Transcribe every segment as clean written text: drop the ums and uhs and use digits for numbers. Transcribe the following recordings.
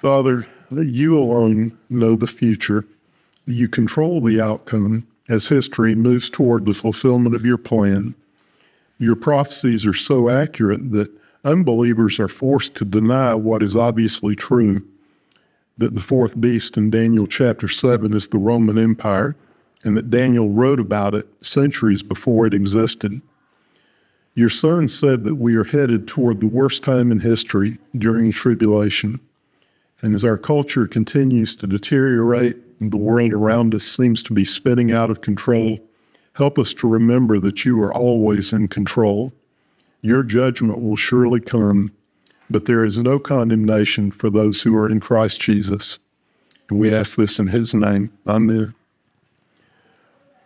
Father, you alone know the future. You control the outcome as history moves toward the fulfillment of your plan. Your prophecies are so accurate that unbelievers are forced to deny what is obviously true, that the fourth beast in Daniel chapter 7 is the Roman Empire, and that Daniel wrote about it centuries before it existed. Your son said that we are headed toward the worst time in history during tribulation. And as our culture continues to deteriorate and the world around us seems to be spinning out of control, help us to remember that you are always in control. Your judgment will surely come, but there is no condemnation for those who are in Christ Jesus. And we ask this in his name. Amen.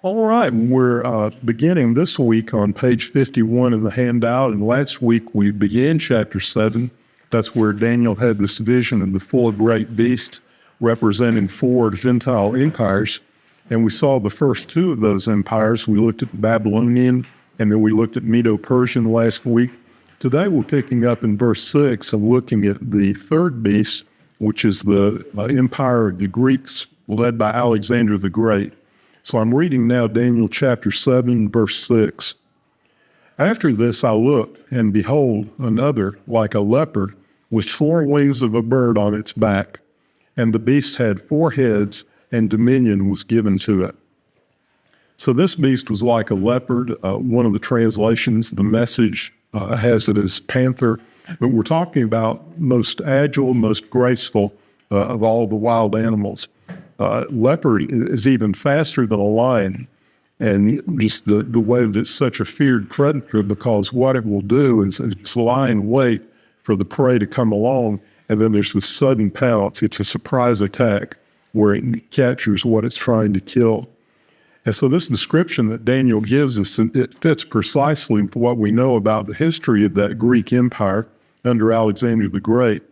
All right, we're beginning this week on page 51 of the handout, and last week we began chapter 7. That's where Daniel had this vision of the four great beasts representing four Gentile empires, and we saw the first two of those empires. We looked at the Babylonian, and then we looked at Medo-Persian last week. Today we're picking up in verse 6 and looking at the third beast, which is the empire of the Greeks, led by Alexander the Great. So I'm reading now Daniel chapter 7, verse 6. After this I looked, and behold, another, like a leopard, with 4 wings of a bird on its back. And the beast had 4 heads, and dominion was given to it. So this beast was like a leopard. One of the translations, the Message, has it as panther. But we're talking about most agile, most graceful of all the wild animals. Leopard is even faster than a lion, and just the way that it's such a feared predator, because what it will do is it's lie in wait for the prey to come along, and then there's this sudden pounce. It's a surprise attack where it captures what it's trying to kill. And so this description that Daniel gives us, it fits precisely with what we know about the history of that Greek empire under Alexander the Great.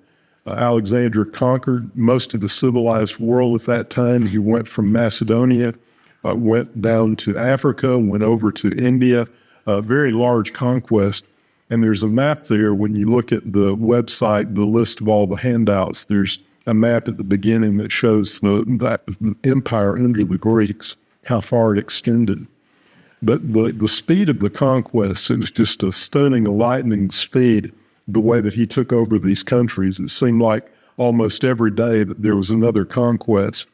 Alexander conquered most of the civilized world at that time. He went from Macedonia, went down to Africa, went over to India, a very large conquest. And there's a map there. When you look at the website, the list of all the handouts, there's a map at the beginning that shows that empire under the Greeks, how far it extended. But the speed of the conquest, it was just a stunning, lightning speed. The way that he took over these countries, it seemed like almost every day that there was another conquest.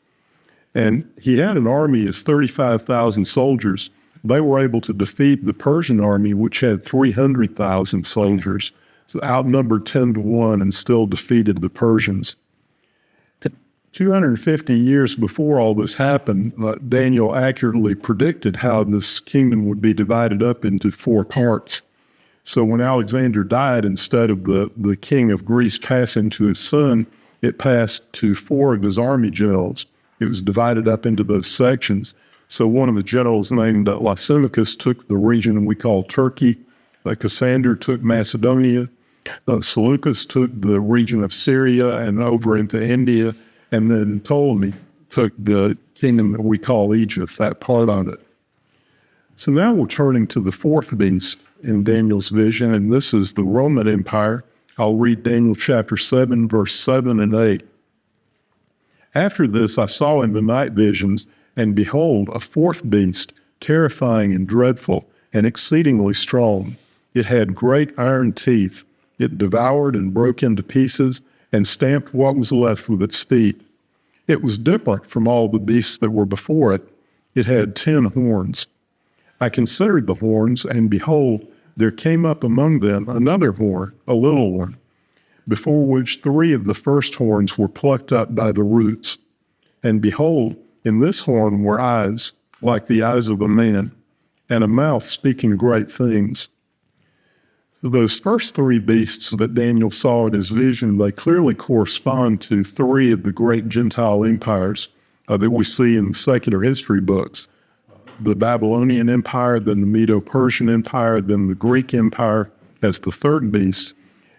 And he had an army of 35,000 soldiers. They were able to defeat the Persian army, which had 300,000 soldiers, so outnumbered 10 to 1, and still defeated the Persians. 250 years before all this happened, Daniel accurately predicted how this kingdom would be divided up into 4 parts. So when Alexander died, instead of the king of Greece passing to his son, it passed to 4 of his army generals. It was divided up into those sections. So one of the generals named Lysimachus took the region we call Turkey. Cassander took Macedonia. Seleucus took the region of Syria and over into India. And then Ptolemy took the kingdom that we call Egypt, that part of it. So now we're turning to the fourth beast in Daniel's vision, and this is the Roman Empire. I'll read Daniel chapter 7, verse 7 and 8. After this I saw in the night visions, and behold, a fourth beast, terrifying and dreadful, and exceedingly strong. It had great iron teeth. It devoured and broke into pieces, and stamped what was left with its feet. It was different from all the beasts that were before it. It had 10 horns. I considered the horns, and behold, there came up among them another horn, a little one, before which 3 of the first horns were plucked up by the roots. And behold, in this horn were eyes, like the eyes of a man, and a mouth speaking great things. So those first 3 beasts that Daniel saw in his vision, they clearly correspond to 3 of the great Gentile empires that we see in secular history books. The Babylonian Empire, then the Medo-Persian Empire, then the Greek Empire as the third beast.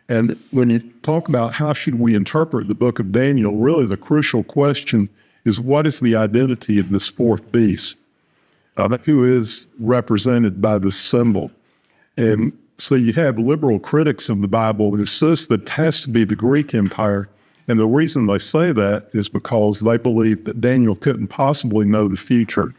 And when you talk about how should we interpret the book of Daniel, really the crucial question is, what is the identity of this fourth beast? Who is represented by this symbol? And so you have liberal critics of the Bible who insist that it has to be the Greek Empire, And the reason they say that is because they believe that Daniel couldn't possibly know the future.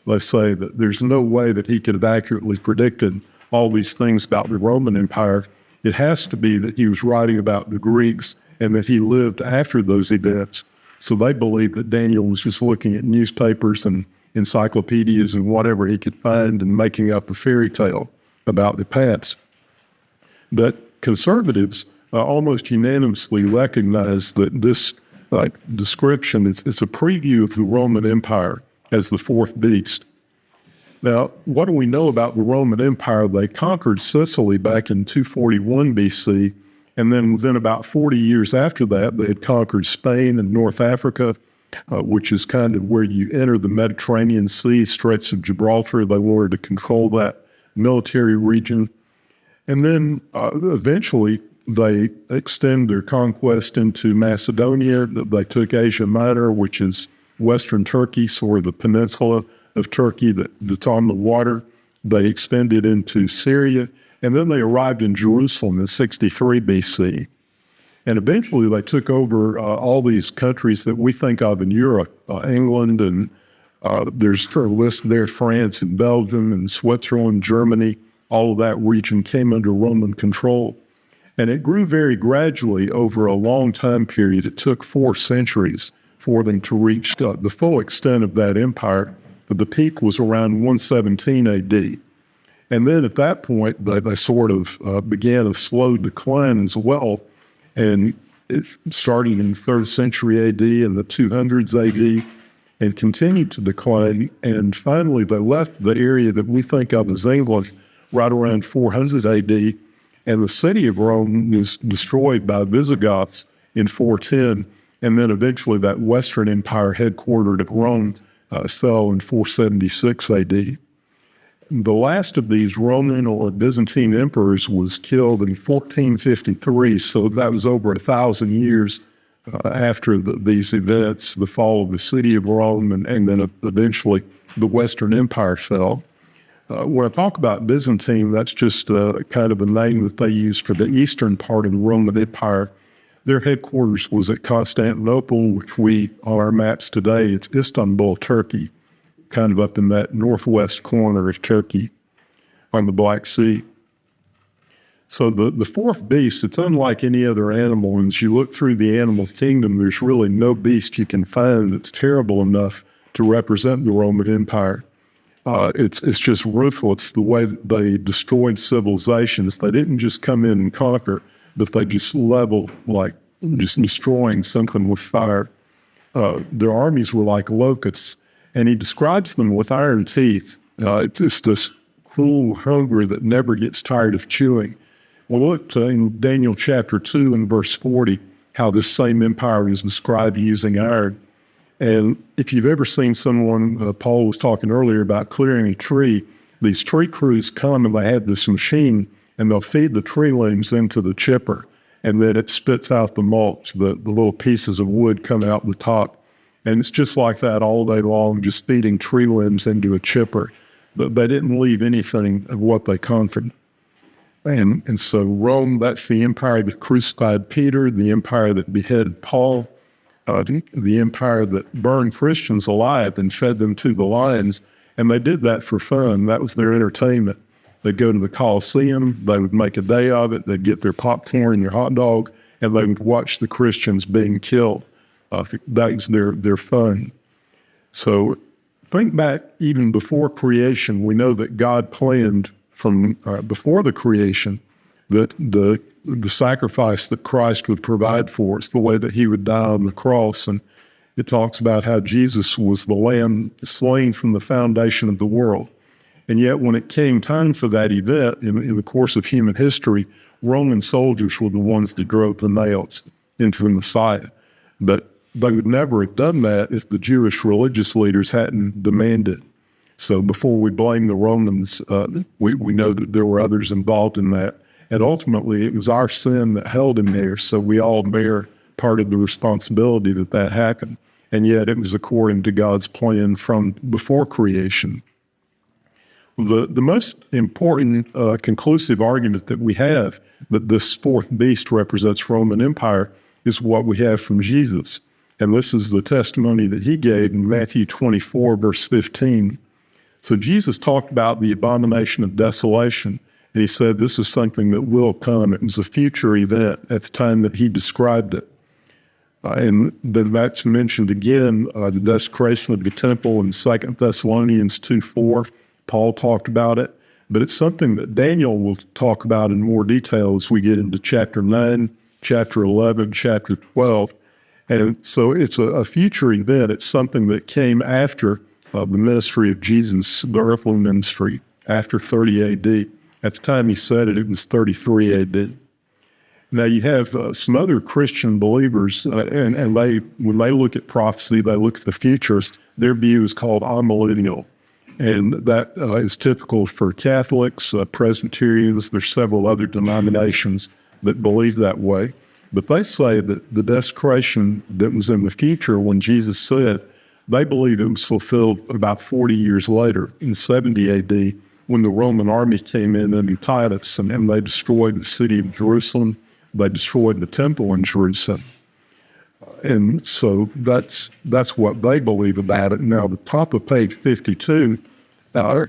They say that there's no way that he could have accurately predicted all these things about the Roman Empire. It has to be that he was writing about the Greeks and that he lived after those events. So they believe that Daniel was just looking at newspapers and encyclopedias and whatever he could find and making up a fairy tale about the past. But conservatives almost unanimously recognize that this description is a preview of the Roman Empire as the fourth beast. Now, what do we know about the Roman Empire? They conquered Sicily back in 241 BC, and then within about 40 years after that, they had conquered Spain and North Africa, which is kind of where you enter the Mediterranean Sea, Straits of Gibraltar. They wanted to control that military region. And then eventually they extend their conquest into Macedonia. They took Asia Minor, which is Western Turkey, sort of the peninsula of Turkey that's on the water. They extended into Syria, and then they arrived in Jerusalem in 63 BC. And eventually they took over all these countries that we think of in Europe, England, and there's a list there, France and Belgium and Switzerland, Germany. All of that region came under Roman control. And it grew very gradually over a long time period. It took 4 centuries for them to reach the full extent of that empire. But the peak was around 117 AD. And then at that point, they sort of began a slow decline as well. And starting in the 3rd century AD and the 200s AD, and continued to decline. And finally, they left the area that we think of as England right around 400 AD. And the city of Rome was destroyed by Visigoths in 410. And then eventually that Western Empire headquartered at Rome fell in 476 AD. The last of these Roman or Byzantine emperors was killed in 1453, so that was over 1,000 years after these events, the fall of the city of Rome, and then eventually the Western Empire fell. When I talk about Byzantine, that's just kind of a name that they used for the eastern part of the Roman Empire. Their headquarters was at Constantinople, which on our maps today, it's Istanbul, Turkey, kind of up in that northwest corner of Turkey on the Black Sea. So the fourth beast, it's unlike any other animal. And as you look through the animal kingdom, there's really no beast you can find that's terrible enough to represent the Roman Empire. It's just ruthless the way that they destroyed civilizations. They didn't just come in and conquer, but they just leveled, like just destroying something with fire. Their armies were like locusts, and he describes them with iron teeth. It's just this cruel hunger that never gets tired of chewing. Well, look in Daniel chapter 2 and verse 40, how this same empire is described using iron. And if you've ever seen someone, Paul was talking earlier about clearing a tree, these tree crews come and they have this machine and they'll feed the tree limbs into the chipper, and then it spits out the mulch. The little pieces of wood come out the top. And it's just like that all day long, just feeding tree limbs into a chipper. But they didn't leave anything of what they conquered. And so Rome, that's the empire that crucified Peter, the empire that beheaded Paul, the empire that burned Christians alive and fed them to the lions. And they did that for fun. That was their entertainment. They'd go to the Colosseum, they would make a day of it, they'd get their popcorn and their hot dog, and they would watch the Christians being killed. That was their fun. So think back even before creation, we know that God planned from before the creation that the sacrifice that Christ would provide for us, the way that he would die on the cross. And it talks about how Jesus was the lamb slain from the foundation of the world. And yet when it came time for that event in the course of human history, Roman soldiers were the ones that drove the nails into the Messiah. But they would never have done that if the Jewish religious leaders hadn't demanded. So before we blame the Romans, we know that there were others involved in that. And ultimately, it was our sin that held him there, so we all bear part of the responsibility that happened. And yet it was according to God's plan from before creation. The most important conclusive argument that we have that this fourth beast represents Roman Empire is what we have from Jesus. And this is the testimony that he gave in Matthew 24, verse 15. So Jesus talked about the abomination of desolation, and he said this is something that will come. It was a future event at the time that he described it. And then that's mentioned again, the desecration of the temple in 2 Thessalonians 2:4. Paul talked about it, but it's something that Daniel will talk about in more detail as we get into chapter 9, chapter 11, chapter 12. And so it's a future event. It's something that came after the ministry of Jesus, the earthly ministry, after 30 AD. At the time he said it, it was 33 AD. Now you have some other Christian believers, and they, when they look at prophecy, they look at the futures. Their view is called amillennial, and that is typical for Catholics, Presbyterians. There's several other denominations that believe that way. But they say that the desecration that was in the future when Jesus said, they believe it was fulfilled about 40 years later in 70 AD when the Roman army came in under Titus and they destroyed the city of Jerusalem. They destroyed the temple in Jerusalem. And so that's what they believe about it. Now, the top of page 52, the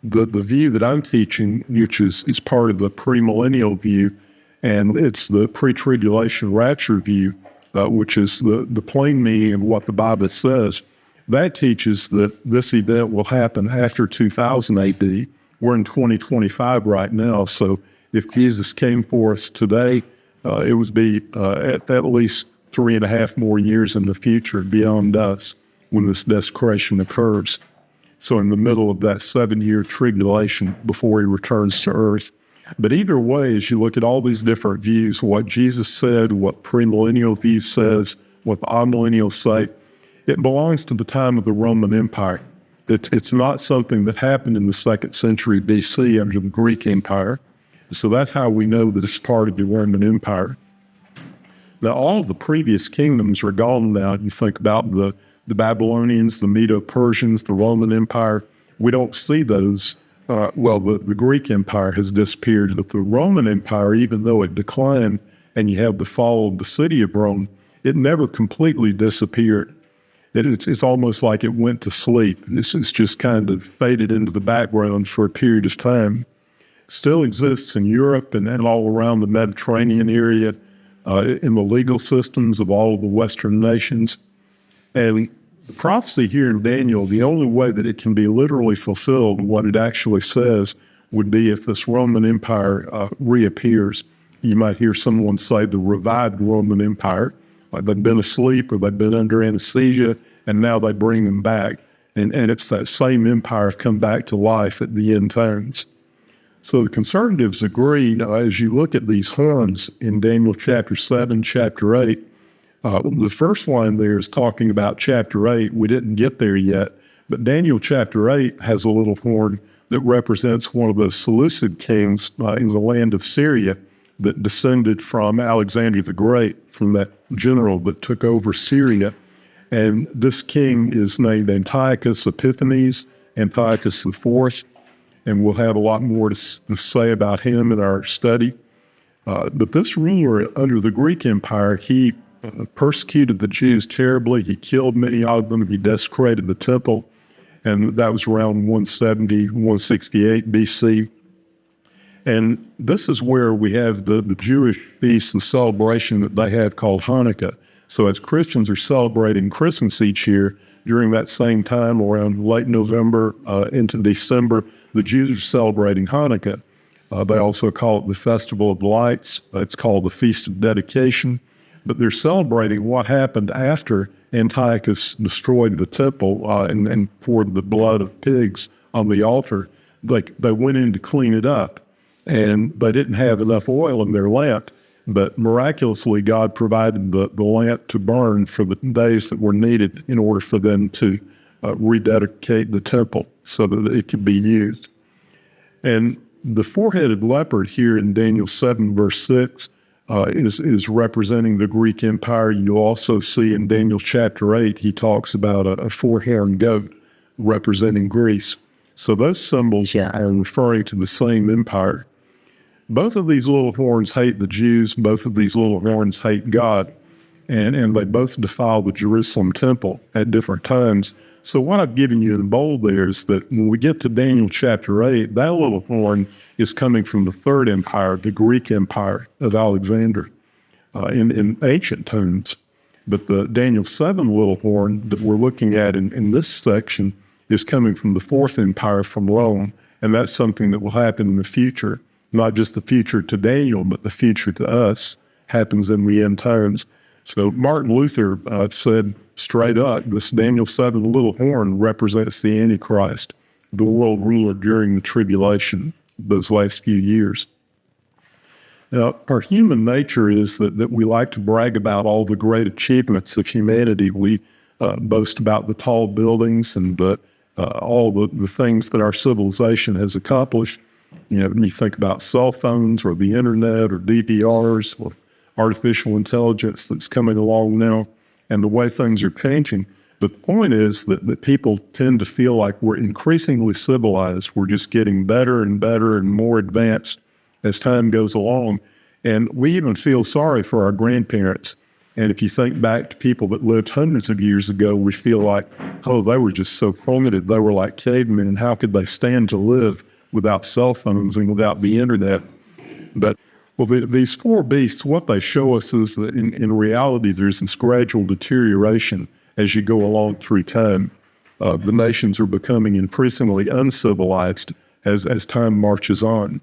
view that I'm teaching, which is part of the premillennial view, and it's the pre-tribulation rapture view, which is the plain meaning of what the Bible says. That teaches that this event will happen after 2000 AD. We're in 2025 right now, so if Jesus came for us today, it would be at least 3.5 more years in the future beyond us when this desecration occurs. So in the middle of that 7-year tribulation before he returns to earth. But either way, as you look at all these different views, what Jesus said, what premillennial view says, what the amillennials say, it belongs to the time of the Roman Empire. It's not something that happened in the 2nd century BC under the Greek Empire. So that's how we know that it's part of the Roman Empire. Now, all of the previous kingdoms are gone now. You think about the Babylonians, the Medo-Persians, the Roman Empire. We don't see those. The Greek Empire has disappeared, but the Roman Empire, even though it declined and you have the fall of the city of Rome, it never completely disappeared. It's almost like it went to sleep. It's just kind of faded into the background for a period of time. Still exists in Europe and all around the Mediterranean area, in the legal systems of all of the Western nations. And the prophecy here in Daniel, the only way that it can be literally fulfilled, what it actually says, would be if this Roman Empire reappears. You might hear someone say the revived Roman Empire, like they've been asleep or they've been under anesthesia, and now they bring them back. And it's that same empire come back to life at the end times. So the conservatives agree, as you look at these horns in Daniel chapter 7, chapter 8, the first line there is talking about chapter 8. We didn't get there yet, but Daniel chapter 8 has a little horn that represents one of the Seleucid kings in the land of Syria that descended from Alexander the Great, from that general that took over Syria. And this king is named Antiochus Epiphanes, Antiochus IV. And we'll have a lot more to say about him in our study. But this ruler under the Greek Empire, he persecuted the Jews terribly. He killed many of them. He desecrated the temple. And that was around 170, 168 BC. And this is where we have the Jewish feast and celebration that they have called Hanukkah. So as Christians are celebrating Christmas each year, during that same time, around late November into December, the Jews are celebrating Hanukkah. They also call it the Festival of Lights. It's called the Feast of Dedication. But they're celebrating what happened after Antiochus destroyed the temple and poured the blood of pigs on the altar. They went in to clean it up, and they didn't have enough oil in their lamp. But miraculously, God provided the lamp to burn for the days that were needed in order for them to rededicate the temple so that it could be used. And the four-headed leopard here in Daniel 7, verse 6, is representing the Greek Empire. You also see in Daniel chapter 8, he talks about a four-horned goat representing Greece. So those symbols are referring to the same empire. Both of these little horns hate the Jews. Both of these little horns hate God. and they both defile the Jerusalem temple at different times. So what I've given you in bold there is that when we get to Daniel chapter 8, that little horn is coming from the Third Empire, the Greek Empire of Alexander, in ancient times. But the Daniel 7 little horn that we're looking at in this section is coming from the Fourth Empire from Rome, and that's something that will happen in the future. Not just the future to Daniel, but the future to us happens in the end times. So Martin Luther said straight up, this Daniel 7 little horn represents the Antichrist, the world ruler during the tribulation, those last few years. Now, our human nature is that we like to brag about all the great achievements of humanity. We boast about the tall buildings and all the things that our civilization has accomplished. You know, when you think about cell phones or the internet or DVRs or artificial intelligence that's coming along now and the way things are changing. The point is that people tend to feel like we're increasingly civilized. We're just getting better and better and more advanced as time goes along. And we even feel sorry for our grandparents. And if you think back to people that lived hundreds of years ago, we feel like, oh, they were just so primitive. They were like cavemen. And how could they stand to live without cell phones and without the internet? But these four beasts, what they show us is that in reality, there's this gradual deterioration as you go along through time. The nations are becoming increasingly uncivilized as time marches on.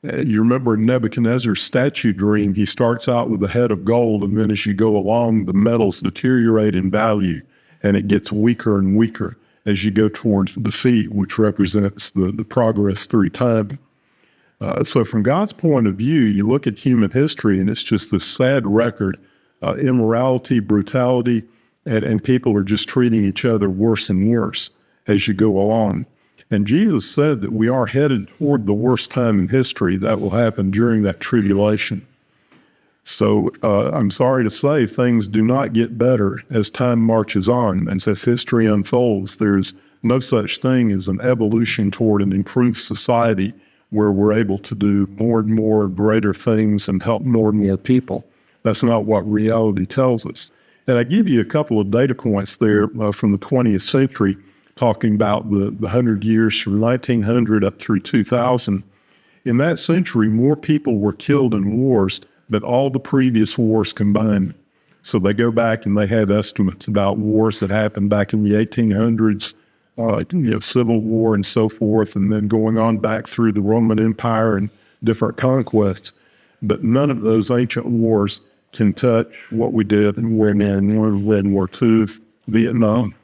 You remember in Nebuchadnezzar's statue dream, he starts out with a head of gold, and then as you go along, the metals deteriorate in value, and it gets weaker and weaker as you go towards defeat, which represents the progress through time. So from God's point of view, you look at human history, and it's just this sad record, immorality, brutality, and people are just treating each other worse and worse as you go along. And Jesus said that we are headed toward the worst time in history that will happen during that tribulation. So I'm sorry to say things do not get better as time marches on. And as history unfolds, there's no such thing as an evolution toward an improved society where we're able to do more and more greater things and help more and more people. That's not what reality tells us. And I give you a couple of data points there from the 20th century, talking about the 100 years from 1900 up through 2000. In that century, more people were killed in wars than all the previous wars combined. So they go back and they have estimates about wars that happened back in the 1800s, Civil War and so forth, and then going on back through the Roman Empire and different conquests. But none of those ancient wars can touch what we did in World War II, Vietnam,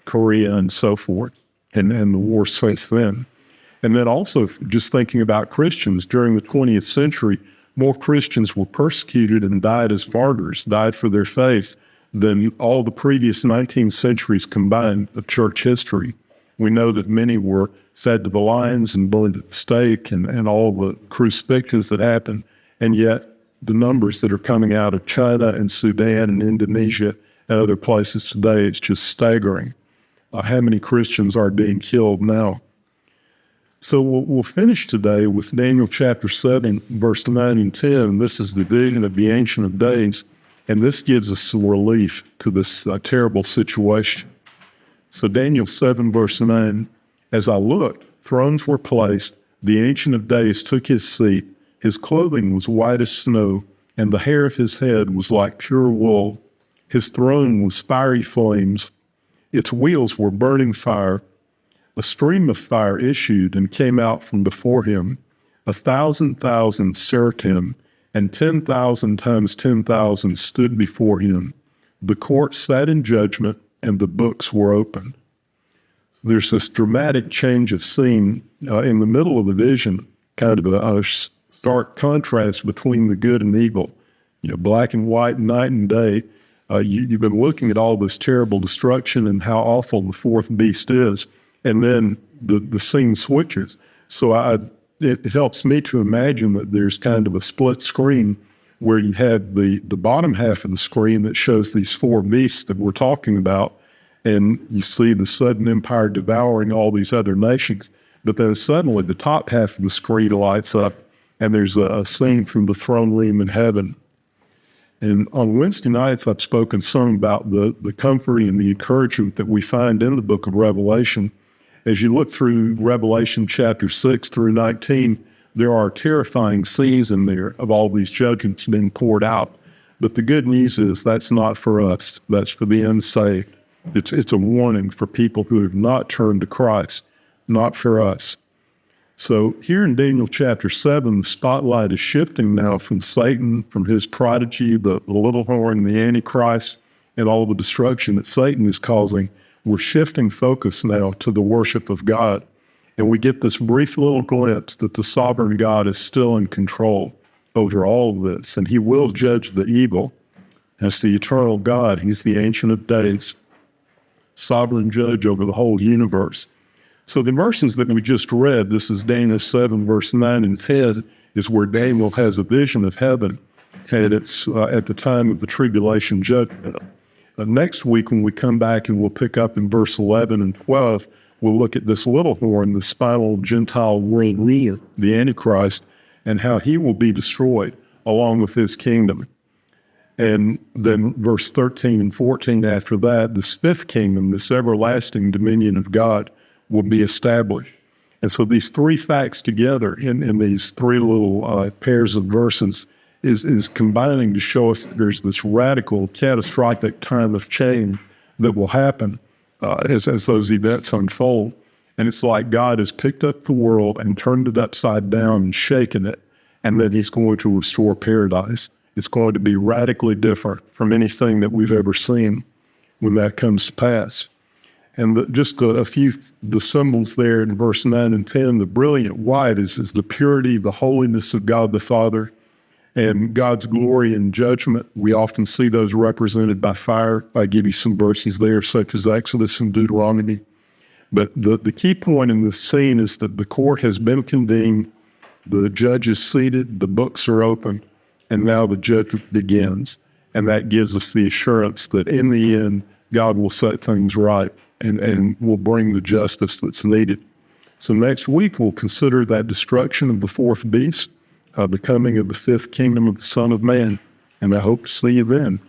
Korea, and so forth, and the wars since then. And then also just thinking about Christians during the 20th century, more Christians were persecuted and died as martyrs, died for their faith, than all the previous 19 centuries combined of church history. We know that many were fed to the lions and burned at the stake and all the crucifixions that happened, and yet the numbers that are coming out of China and Sudan and Indonesia and other places today, it's just staggering. How many Christians are being killed now? So we'll finish today with Daniel chapter 7, verse 9 and 10. This is the vision of the Ancient of Days, and this gives us some relief to this terrible situation. So Daniel 7, verse 9, as I looked, thrones were placed, the Ancient of Days took his seat, his clothing was white as snow, and the hair of his head was like pure wool. His throne was fiery flames. Its wheels were burning fire. A stream of fire issued and came out from before him. 1,000,000 served him, and 10,000 times 10,000 stood before him. The court sat in judgment, and the books were opened. There's this dramatic change of scene in the middle of the vision, kind of a stark contrast between the good and evil. Black and white, night and day. You've been looking at all this terrible destruction and how awful the fourth beast is, and then the scene switches. So it helps me to imagine that there's kind of a split screen where you have the bottom half of the screen that shows these four beasts that we're talking about, and you see the sudden empire devouring all these other nations. But then suddenly the top half of the screen lights up, and there's a scene from the throne room in heaven. And on Wednesday nights, I've spoken some about the comfort and the encouragement that we find in the book of Revelation. As you look through Revelation chapter 6 through 19, there are terrifying scenes in there of all these judgments being poured out. But the good news is that's not for us. That's for the unsaved. It's a warning for people who have not turned to Christ, not for us. So here in Daniel chapter 7, the spotlight is shifting now from Satan, from his prodigy, the little horn, the Antichrist, and all the destruction that Satan is causing. We're shifting focus now to the worship of God. And we get this brief little glimpse that the sovereign God is still in control over all of this, and he will judge the evil. As the eternal God, he's the Ancient of Days, sovereign judge over the whole universe. So the verses that we just read, this is Daniel 7, verse 9 and 10, is where Daniel has a vision of heaven, and it's at the time of the tribulation judgment. Next week, when we come back and we'll pick up in verse 11 and 12, we'll look at this little horn, the spinal Gentile world leader, the Antichrist, and how he will be destroyed along with his kingdom. And then verse 13 and 14 after that, this fifth kingdom, this everlasting dominion of God, will be established. And so these three facts together in these three little pairs of verses is combining to show us that there's this radical, catastrophic time of change that will happen as those events unfold. And it's like God has picked up the world and turned it upside down and shaken it, and then he's going to restore paradise. It's going to be radically different from anything that we've ever seen when that comes to pass. And just a few the symbols there in verse 9 and 10, the brilliant white is the purity, the holiness of God the Father, and God's glory and judgment. We often see those represented by fire. I give you some verses there, such as Exodus and Deuteronomy. But the key point in this scene is that the court has been convened, the judge is seated, the books are open, and now the judgment begins. And that gives us the assurance that in the end, God will set things right and will bring the justice that's needed. So next week, we'll consider that destruction of the fourth beast, the coming of the fifth kingdom of the Son of Man. And I hope to see you then.